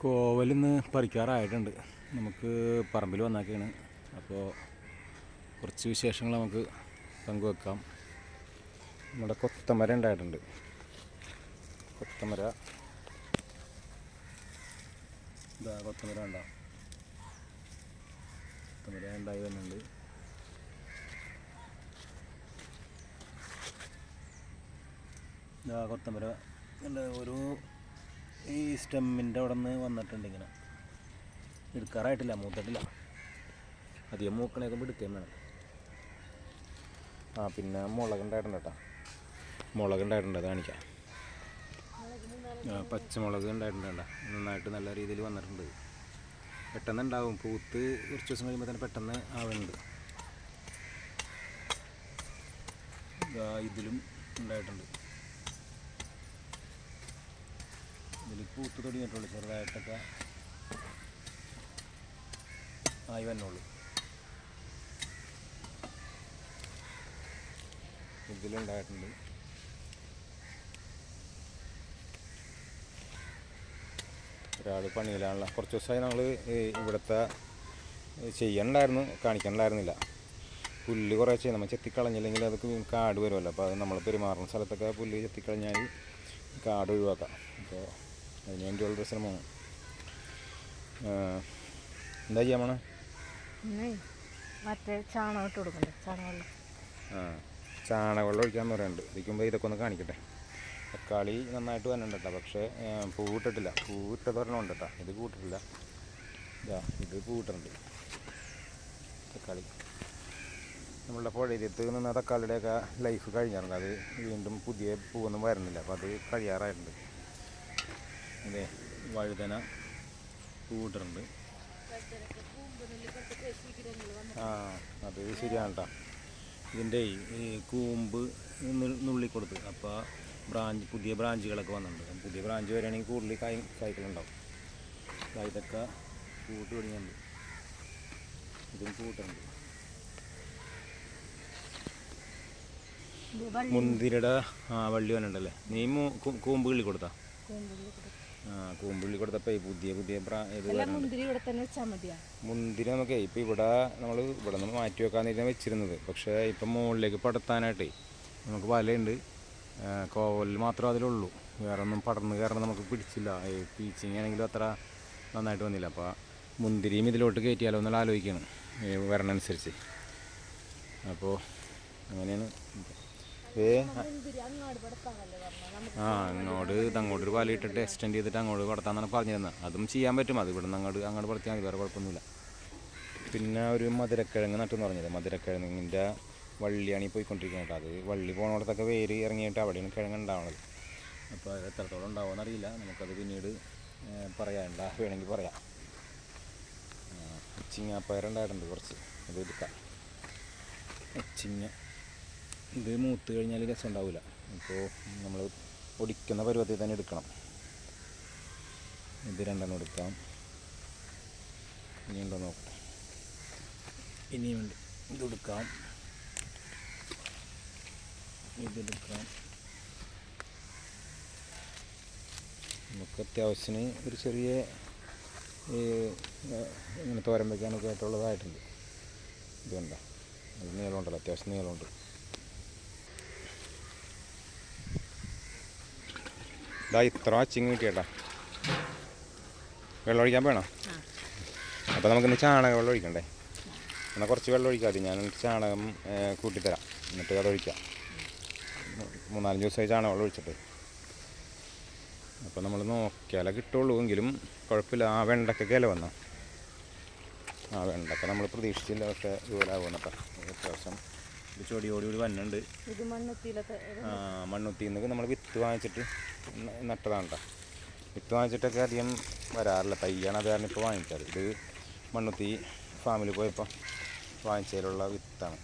കോവലിന്ന് പറിക്കാറായിട്ടുണ്ട്. നമുക്ക് പറമ്പിൽ വന്നാക്കിയാണ്. അപ്പോൾ കുറച്ച് വിശേഷങ്ങൾ നമുക്ക് പങ്കുവെക്കാം. നമ്മുടെ കൊത്തമര ഉണ്ടായിട്ടുണ്ട്. കൊത്തമര കൊത്തമര ഉണ്ടാവും. കൊത്തമര ഉണ്ടായി വരുന്നുണ്ട്. കൊത്തമര ഒരു ഈ സ്റ്റെമ്മിൻ്റെ അവിടെ നിന്ന് വന്നിട്ടുണ്ട്. ഇങ്ങനെ എടുക്കാറായിട്ടില്ല, മൂത്തിട്ടില്ല. അധികം മൂക്കണേക്കും എടുക്കുകയും വേണം. പിന്നെ മുളകുണ്ടായിട്ടുണ്ട് കേട്ടോ. മുളകുണ്ടായിട്ടുണ്ട്, അത് കാണിക്കാം. പച്ചമുളക് ഉണ്ടായിട്ടുണ്ട് കേട്ടോ. നന്നായിട്ട് നല്ല രീതിയിൽ വന്നിട്ടുണ്ട്. പെട്ടെന്ന് ഉണ്ടാവും. പൂത്ത് കുറച്ച് ദിവസം കഴിയുമ്പോൾ തന്നെ പെട്ടെന്ന് ആവുന്നുണ്ട്. ഇതിലും ഉണ്ടായിട്ടുണ്ട്. ഇതിൽ പൂത്ത് തുടങ്ങിയിട്ടുള്ളൂ. ചെറുതായിട്ടൊക്കെ ആയി വന്നുള്ളൂ. ഇതിലുണ്ടായിട്ടുണ്ട്. ഒരാൾ പണിയിലാണല്ലോ. കുറച്ച് ദിവസമായി ഞങ്ങൾ ഇവിടുത്തെ ചെയ്യണ്ടായിരുന്നു, കാണിക്കണ്ടായിരുന്നില്ല. പുല്ല് കുറേ ചെയ്യും. നമ്മൾ ചെത്തിക്കളഞ്ഞില്ലെങ്കിൽ അതൊക്കെ കാട് വരുമല്ലോ. അപ്പോൾ അത് നമ്മൾ പെരുമാറുന്ന സ്ഥലത്തൊക്കെ പുല്ല് ചെത്തിക്കളഞ്ഞാൽ കാട് ഒഴിവാക്കാം. അപ്പോൾ അതിന് വേണ്ടിയുള്ളൊരു ശ്രമമാണ്. എന്താ ചെയ്യാൻ പോണേ? മറ്റേ ചാണകം ഇട്ട് കൊടുക്കണ്ടേ? ചാണകവെള്ളം ചാണകവെള്ളം ഒഴിക്കാൻ പറയുന്നുണ്ട്. ഇരിക്കുമ്പോൾ ഇതൊക്കെ ഒന്ന് കാണിക്കട്ടെ. തക്കാളി നന്നായിട്ട് വന്നിട്ടുണ്ട് കേട്ടോ. പക്ഷേ പൂവിട്ടിട്ടില്ല. പൂവിട്ടതൊരെണ്ണം ഉണ്ട് കേട്ടോ. ഇത് പൂട്ടിട്ടില്ല. ഇത് പൂവിട്ടുണ്ട്. തക്കാളി നമ്മളുടെ പുഴയത്ത് നിന്ന് തക്കാളിയുടെയൊക്കെ ലൈഫ് കഴിഞ്ഞിട്ടുണ്ട്. അത് വീണ്ടും പുതിയ പൂവൊന്നും വരുന്നില്ല. അപ്പോൾ അത് കഴിയാറായിട്ടുണ്ട്. അതെ, വഴുതന പൂവിട്ടിട്ടുണ്ട്. അത് ശരിയാണ് കേട്ടോ. ഇതിൻ്റെ ഈ കൂമ്പ് നുള്ളിക്കൊടുത്ത് അപ്പോൾ പുതിയ ബ്രാഞ്ചുകളൊക്കെ വന്നിട്ടുണ്ട്. പുതിയ ബ്രാഞ്ച് വരികയാണെങ്കിൽ കൂടുതൽ കായ്ക്കളുണ്ടാവും. ഇതൊക്കെ പൂട്ട് തുടങ്ങിയിട്ടുണ്ട്. ഇതും പൂട്ടുണ്ട്. മുന്തിരിയുടെ വള്ളി വന്നിട്ടുണ്ടല്ലേ. നീ കൂമ്പുള്ളി കൊടുത്താ? കൂമ്പുള്ളി കൊടുത്തപ്പോൾ പുതിയ മുന്തിരി നമുക്ക് ഇപ്പം ഇവിടെ നിന്ന് മാറ്റി വെക്കാന്നിരുന്ന വെച്ചിരുന്നത്. പക്ഷേ ഇപ്പം മുകളിലേക്ക് പടർത്താനായിട്ടേ നമുക്ക് വലയുണ്ട്. കോവലിൽ മാത്രമേ അതിലുള്ളൂ. വേറെ ഒന്നും പടർന്ന് കയറണം നമുക്ക് പിടിച്ചില്ല. പീച്ചിങ് ആണെങ്കിലും അത്ര നന്നായിട്ട് വന്നില്ല. അപ്പോൾ മുന്തിരിയും ഇതിലോട്ട് കയറ്റിയാലോ എന്നുള്ള ആലോചിക്കുകയാണ് വരണനുസരിച്ച്. അപ്പോൾ അങ്ങനെയാണ്. അങ്ങോട്ടൊരു വല ഇട്ടിട്ട് എക്സ്റ്റെൻഡ് ചെയ്തിട്ട് അങ്ങോട്ട് പടത്താന്നാണ് പറഞ്ഞിരുന്നത്. അതും ചെയ്യാൻ പറ്റും. അത് ഇവിടെ നിന്ന് അങ്ങോട്ട് പടത്തിയാൽ മതി, വേറെ കുഴപ്പമൊന്നുമില്ല. പിന്നെ ഒരു മധുരക്കിഴങ്ങ് നട്ടെന്ന് പറഞ്ഞത്. മധുരക്കിഴങ്ങിൻ്റെ വള്ളിയാണ് ഈ പോയിക്കൊണ്ടിരിക്കുന്നത് കേട്ടോ. അത് വള്ളി പോകുന്നിടത്തൊക്കെ വേര് ഇറങ്ങിയിട്ട് അവിടെയാണ് കിഴങ്ങ് ഉണ്ടാവുന്നത്. അപ്പോൾ അത് എത്രത്തോളം ഉണ്ടാവുമെന്ന് അറിയില്ല. നമുക്കത് പിന്നീട് പറയാം, വേണമെങ്കിൽ പറയാം. ചിങ്ങാപ്പയറുണ്ടായിട്ടുണ്ട് കുറച്ച്, അത് എടുക്കാം. ഇത് മൂത്ത് കഴിഞ്ഞാൽ രസം ഉണ്ടാവില്ല. അപ്പോൾ നമ്മൾ ഒടിക്കുന്ന പരുവത്തിൽ തന്നെ എടുക്കണം. ഇത് രണ്ടെണ്ണം എടുക്കാം. ഇനിയുണ്ടോ നോക്കട്ടെ. ഇനിയുണ്ട്. ഇതെടുക്കാം. ഇതെടുക്കാം. നമുക്ക് അത്യാവശ്യത്തിന് ഒരു ചെറിയ ഇങ്ങനെ തോരൻ വയ്ക്കാനൊക്കെ ആയിട്ടുള്ളതായിട്ടുണ്ട്. ഇതുണ്ടോ? അത് നീളമുണ്ടല്ലോ, അത്യാവശ്യം നീളമുണ്ട്. ഇത്ര അച്ചിങ് കിട്ടിയേട്ടാ. വെള്ളം ഒഴിക്കാൻ വേണം. അപ്പോൾ നമുക്കിന്ന് ചാണകം വെള്ളം ഒഴിക്കണ്ടേ? എന്നാൽ കുറച്ച് വെള്ളം ഒഴിക്കാതെ ഞാൻ ചാണകം കൂട്ടിത്തരാം. എന്നിട്ട് അതൊഴിക്കാം. 3-4 ദിവസമായി ചാണകം വെള്ളം ഒഴിച്ചിട്ട്. അപ്പോൾ നമ്മൾ നോക്കിയാലേ കിട്ടുള്ളൂ. എങ്കിലും കുഴപ്പമില്ല. വെണ്ടയ്ക്കൊക്കെ ഇല വന്നോ? വെണ്ടക്ക നമ്മൾ പ്രതീക്ഷിച്ചില്ല. പക്ഷേ ഇതുപോലെ ആവുമെന്ന് കേട്ടോ. അത്യാവശ്യം ഇത് ചെടിയോടുകൂടി വന്നുണ്ട്. മണ്ണുത്തിയിൽ നിന്ന് നമ്മൾ വിത്ത് വാങ്ങിച്ചിട്ട് നട്ടതാണ് കേട്ടോ. വിത്ത് വാങ്ങിച്ചിട്ടൊക്കെ അധികം വരാറില്ല. തയ്യാണ്, അത് കാരണം ഇപ്പോൾ വാങ്ങിക്കാറ്. ഇത് മണ്ണുത്തി ഫാമിൽ പോയപ്പോൾ വാങ്ങിച്ചതിലുള്ള വിത്താണ്.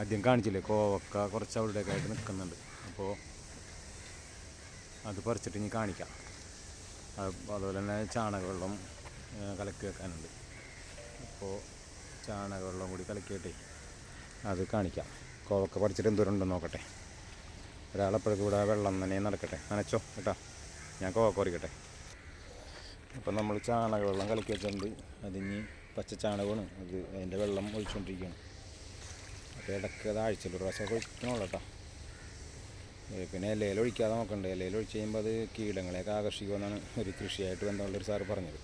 ആദ്യം കാണിച്ചില്ലേ, കോവക്ക കുറച്ച് അവിടെയൊക്കെ ആയിട്ട് നിൽക്കുന്നുണ്ട്. അപ്പോൾ അത് പറിച്ചിട്ട് ഇനി കാണിക്കാം. അതുപോലെ തന്നെ ചാണകവെള്ളം കലക്കി വെക്കാനുണ്ട്. അപ്പോൾ ചാണകവെള്ളം കൂടി കലക്കിയിട്ടേ അത് കാണിക്കാം. കോവക്ക പറിച്ചിട്ട് എന്തോരം ഉണ്ടെന്ന് നോക്കട്ടെ. ഒരാളെപ്പോഴേക്കും ഇവിടെ വെള്ളം തന്നെ നടക്കട്ടെ. നനച്ചോ കേട്ടോ. ഞാൻ കോവക്ക പറിക്കട്ടെ. അപ്പം നമ്മൾ ചാണകവെള്ളം കലക്കി വെച്ചിട്ടുണ്ട്. അതിന് പച്ച ചാണകമാണ് അത്, അതിൻ്റെ വെള്ളം ഒഴിച്ചുകൊണ്ടിരിക്കുകയാണ്. അപ്പോൾ ഇടയ്ക്ക് അത് ആഴ്ചയിൽ ഒരു പ്രാവശ്യം ഒഴിക്കണമല്ലോ കേട്ടോ. പിന്നെ ഇലയിൽ ഒഴിക്കാതെ നോക്കണ്ടേ. ഇലയിൽ ഒഴിച്ച് കഴിയുമ്പോൾ അത് കീടങ്ങളെയൊക്കെ ആകർഷിക്കുമെന്നാണ് ഒരു കൃഷിയായിട്ട് ബന്ധമുള്ളൊരു സാറ് പറഞ്ഞത്.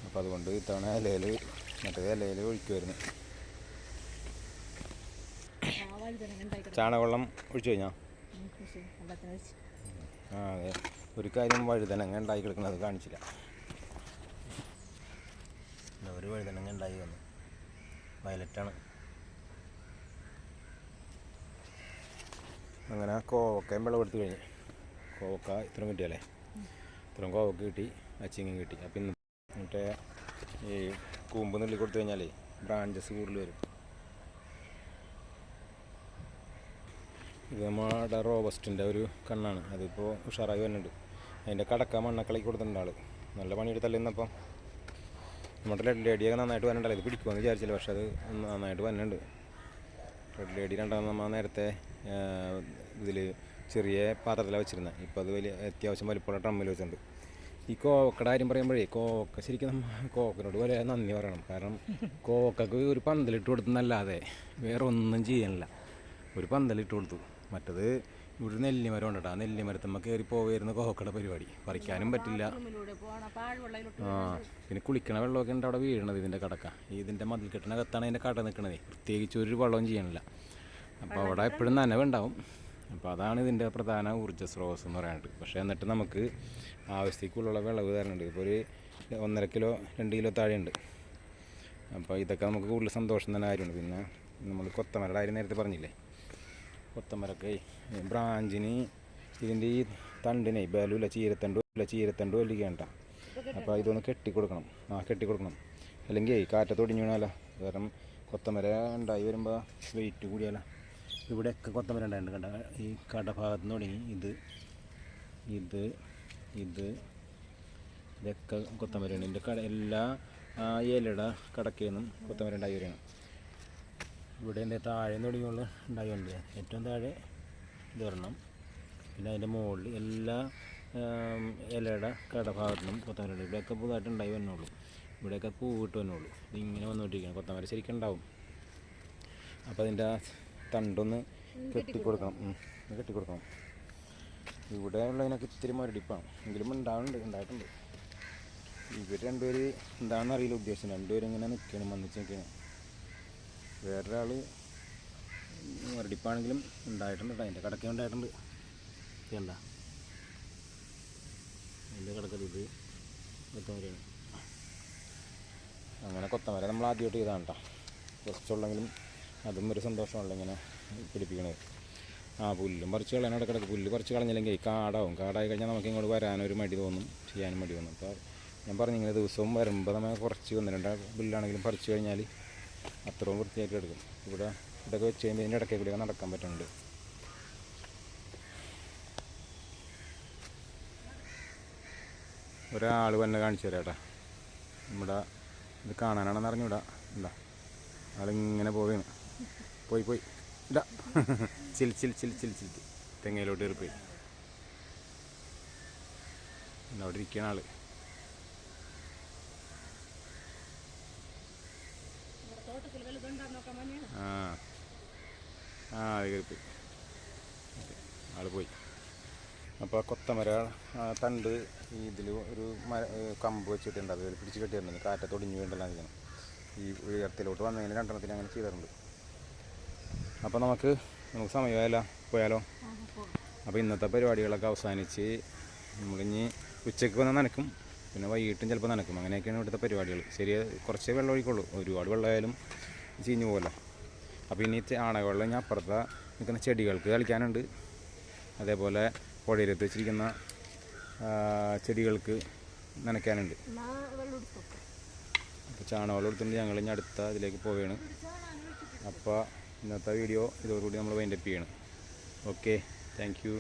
അപ്പോൾ അതുകൊണ്ട് ഇത്തവണ ഇലയിൽ മറ്റേത് ഇലയിൽ ഒഴിക്കുമായിരുന്നു. ചാണകവെള്ളം ഒഴിച്ചു കഴിഞ്ഞാൽ അതെ. ഒരു കാര്യം വഴുതനങ്ങ ഉണ്ടായി കിടക്കുന്നത് കാണിച്ചില്ല. ഒരു വഴുതനങ്ങ ഉണ്ടായി വന്നു, വയലറ്റാണ്. അങ്ങനെ കോവക്കയും വിളവെടുത്ത് കഴിഞ്ഞ്. കോവക്ക ഇത്രയും കിട്ടിയല്ലേ, ഇത്രയും കോവക്ക കിട്ടി, അച്ചിങ്ങയും കിട്ടി. അപ്പം ഇന്ന് മറ്റേ ഈ കൂമ്പ് നുള്ളി കൊടുത്തു കഴിഞ്ഞാലേ ബ്രാഞ്ചസ് കൂടുതൽ വരും. ഇത് നമ്മുടെ റോബസ്റ്റിൻ്റെ ഒരു കണ്ണാണ്, അതിപ്പോൾ ഉഷാറായി വരുന്നുണ്ട്. അതിൻ്റെ കടക്ക മണ്ണക്കളക്കി കൊടുത്തിട്ടുണ്ട് ആൾ. നല്ല പണിയെടുത്തല്ലേ ഇന്നപ്പം. നമ്മുടെ റെഡ് ലേഡിയൊക്കെ നന്നായിട്ട് വരണ്ടല്ലോ. ഇത് പിടിക്കുമെന്ന് വിചാരിച്ചില്ല, പക്ഷെ അത് നന്നായിട്ട് വരുന്നുണ്ട്. റെഡ് ലേഡി രണ്ടാമത് നമ്മൾ നേരത്തെ ഇതിൽ ചെറിയ പാത്രത്തിലാണ് വെച്ചിരുന്നത്. ഇപ്പോൾ അത് വലിയ അത്യാവശ്യം വലിപ്പമുള്ള ഡ്രമ്മിൽ വെച്ചിട്ടുണ്ട്. ഈ കോവക്കയുടെ കാര്യം പറയുമ്പോഴേ, കോവക്ക ശരിക്കും നമ്മൾ കോവക്കനോട് വളരെ നന്ദി പറയണം. കാരണം കോവക്കക്ക് ഒരു പന്തലിട്ട് കൊടുത്തെന്നല്ലാതെ വേറെ ഒന്നും ചെയ്യാനില്ല. ഒരു പന്തലിട്ട് കൊടുത്തു. മറ്റത് ഇവിടെ നെല്ലിമരം ഉണ്ട് കേട്ടോ. ആ നെല്ലിമരത്തമ്മ കയറി പോവുമായിരുന്നു കോവക്കയുടെ പരിപാടി. പറിക്കാനും പറ്റില്ല. പിന്നെ കുളിക്കണ വെള്ളമൊക്കെ ഉണ്ട് അവിടെ വീഴണത്. ഇതിൻ്റെ കടക്ക ഇതിൻ്റെ മതിൽക്കെട്ടിനകത്താണ് അതിൻ്റെ കട നിൽക്കണത്. പ്രത്യേകിച്ച് ഒരു വെള്ളവും ചെയ്യണില്ല. അപ്പോൾ അവിടെ എപ്പോഴും നനവുണ്ടാവും. അപ്പോൾ അതാണ് ഇതിൻ്റെ പ്രധാന ഊർജ്ജ സ്രോതസ് എന്ന് പറയാനായിട്ട്. പക്ഷേ എന്നിട്ട് നമുക്ക് ആവശ്യത്തേക്കുള്ള വിളവ് തരുന്നുണ്ട്. ഇപ്പോൾ ഒരു 1.5 കിലോ 2 കിലോ താഴെയുണ്ട്. അപ്പോൾ ഇതൊക്കെ നമുക്ക് കൂടുതൽ സന്തോഷം തന്നെ കാര്യമുണ്ട്. പിന്നെ നമ്മൾ കൊത്തമരയുടെ കാര്യം നേരത്തെ പറഞ്ഞില്ലേ, കൊത്തമരൊക്കെ ബ്രാഞ്ചിന് ഇതിൻ്റെ ഈ തണ്ടിനെ ബലൂല ചീരത്തണ്ട് വലിക്കുകയാണ് കേട്ടോ. അപ്പോൾ ഇതൊന്ന് കെട്ടിക്കൊടുക്കണം. കെട്ടിക്കൊടുക്കണം, അല്ലെങ്കിൽ കാറ്റത്തൊടിഞ്ഞു വീണാലോ. കാരണം കൊത്തമര ഉണ്ടായി വരുമ്പോൾ വെയിറ്റ് കൂടിയാലോ. ഇവിടെയൊക്കെ കൊത്തമര ഉണ്ടായിട്ടുണ്ട് കണ്ട. ഈ കടഭാഗത്ത് നിന്ന് തുടങ്ങി ഇതൊക്കെ കൊത്തമരയാണ്. ഇതിൻ്റെ എല്ലാ ഇലയുടെ കടക്കയിൽ നിന്നും കൊത്തമര ഉണ്ടായി വരികയാണ്. ഇവിടെ എൻ്റെ താഴെ തുടങ്ങിയുള്ള ഉണ്ടായി വന്നത്. ഏറ്റവും താഴെ ഇതൊരെണ്ണം, പിന്നെ അതിൻ്റെ മുകളിൽ എല്ലാ ഇലയുടെ കടഭാഗത്തു നിന്നും കൊത്തമര. ഇവിടെയൊക്കെ പുതുതായിട്ട് ഉണ്ടായി വന്നുള്ളൂ. ഇവിടെയൊക്കെ പൂവിട്ട് വന്നുള്ളൂ. ഇതിങ്ങനെ വന്നുകൊണ്ടിരിക്കുകയാണ്. കൊത്തമര ശരിക്കും ഉണ്ടാവും. അപ്പോൾ അതിൻ്റെ തണ്ടൊന്ന് കെട്ടിക്കൊടുക്കണം. ഇവിടെ ഉള്ളതിനൊക്കെ ഇത്തിരി മരടിപ്പാണ്, എങ്കിലും ഉണ്ടായിട്ടുണ്ട്. ഇവർ രണ്ടുപേര് എന്താണെന്ന് അറിയില്ല ഉദ്ദേശം. രണ്ടുപേരും ഇങ്ങനെ നിൽക്കണം, വന്നിച്ച് നിൽക്കണം. വേറൊരാൾ മരടിപ്പാണെങ്കിലും ഉണ്ടായിട്ടുണ്ട്. അതിൻ്റെ കടക്ക ഉണ്ടായിട്ടുണ്ട്. ഇതല്ല അതിൻ്റെ കടക്കത് ഇത് കൊത്തമരയാണ്. അങ്ങനെ കൊത്തമര നമ്മൾ ആദ്യമായിട്ട് ചെയ്താണ് കേട്ടോ. കുറച്ചുള്ളെങ്കിലും അതും ഒരു സന്തോഷമാണല്ലോ ഇങ്ങനെ പിടിപ്പിക്കണത്. പുല്ലും പറിച്ച് കളയാനോടെ കിടക്കും. പുല്ല് പറിച്ച് കളഞ്ഞില്ലെങ്കിൽ കാടായി കഴിഞ്ഞാൽ നമുക്ക് ഇങ്ങോട്ട് വരാനൊരു മടി തോന്നും, ചെയ്യാനും മടി തോന്നും. അപ്പോൾ ഞാൻ പറഞ്ഞു, ഇങ്ങനെ ദിവസവും വരുമ്പോൾ നമ്മൾ കുറച്ച് 1-2 പുല്ലാണെങ്കിലും പറിച്ച് കഴിഞ്ഞാൽ അത്രയും വൃത്തിയായിട്ട് എടുക്കും. ഇതൊക്കെ വെച്ച് കഴിയുമ്പോൾ ഇതിൻ്റെ ഇടയ്ക്ക് കൂടിയൊക്കെ നടക്കാൻ പറ്റുന്നുണ്ട്. ഒരാൾ വന്നെ കാണിച്ചു തരാം കേട്ടോ. നമ്മുടെ ഇത് കാണാനാണെന്ന് അറിഞ്ഞൂടാ. എന്താ ആളിങ്ങനെ പോവുകയാണ്. പോയി ഇതാ ചിൽ തെങ്ങയിലോട്ട് കയറിപ്പോയി. അവിടെ ഇരിക്കുകയാണ് ആള്. അത് കയറിപ്പോയി. ആള് പോയി. അപ്പോൾ കൊത്തമര തണ്ട് ഇതിൽ ഒരു കമ്പ് വെച്ചിട്ടുണ്ട്. അത് പിടിച്ച് കെട്ടിയിട്ടുണ്ട്. കാറ്റത്തൊടിഞ്ഞു വീണ്ടല്ല ഇരിക്കണം. ഈ ഉയരത്തിലോട്ട് വന്നതിന് 2 അങ്ങനെ ചെയ്തിട്ടുണ്ട്. അപ്പോൾ നമുക്ക് സമയമായല്ലോ, പോയാലോ. അപ്പോൾ ഇന്നത്തെ പരിപാടികളൊക്കെ അവസാനിച്ച് നമ്മളിനി ഉച്ചയ്ക്ക് വന്ന് നനക്കും, പിന്നെ വൈകിട്ടും ചിലപ്പോൾ നനക്കും. അങ്ങനെയൊക്കെയാണ് ഇവിടുത്തെ പരിപാടികൾ. കുറച്ച് വെള്ളം ഒഴിക്കുള്ളൂ. ഒരുപാട് വെള്ളമായാലും ചീഞ്ഞു പോകുമല്ലോ. അപ്പോൾ ഇനി ചാണകവെള്ളം ഇനി അപ്പുറത്തെ നിൽക്കുന്ന ചെടികൾക്ക് കളിക്കാനുണ്ട്. അതേപോലെ പുഴയിലെത്ത് വെച്ചിരിക്കുന്ന ചെടികൾക്ക് നനയ്ക്കാനുണ്ട്. അപ്പോൾ ചാണകവെള്ളം എടുത്തുകൊണ്ട് ഞങ്ങൾ ഇനി അടുത്ത ഇതിലേക്ക് പോവുകയാണ്. അപ്പോൾ ഇന്നത്തെ വീഡിയോ ഇതോടുകൂടി നമ്മൾ വൈൻഡപ്പ് ചെയ്യണം. Okay, thank you.